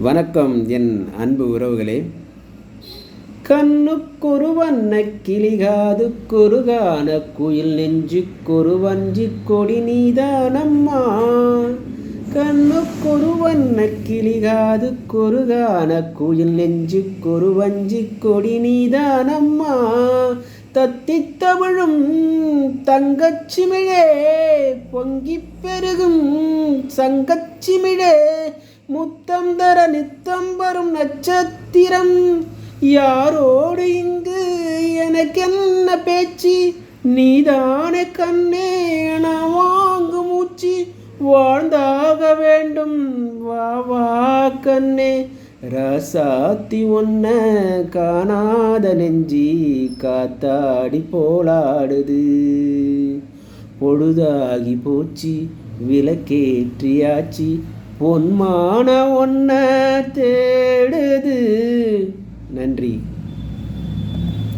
வணக்கம் என் அன்பு உறவுகளே. கண்ணுக்கொரு வண்ண கிளிகாது கொருகான குயில் நெஞ்சுக்கொரு வஞ்சி கொடி நீதானம்மா. கண்ணுக்கொரு வண்ண கிளிகாது கொருகான குயில் நெஞ்சுக்கொரு வஞ்சி கொடி நீதானம்மா. தத்தித் தவழும் தங்கச்சிமிழே பொங்கிப் பெருகும் சங்கச்சிமிழே முத்தம் தர நித்தம் வரும் நட்சத்திரம். யாரோடு இங்கு எனக்கென்ன பேச்சு, நீதானே கண்ணே நான் வாங்கு மூச்சு. வாழ்ந்தாக வேண்டும் வா வா கண்ணே, ராசாத்தி ஒன்ன காணாத நெஞ்சி காத்தாடி போலாடுது. பொழுதாகி போச்சு விளக்கேற்றியாச்சு, பொன்மான ஒன்ன தேடுது. நன்றி.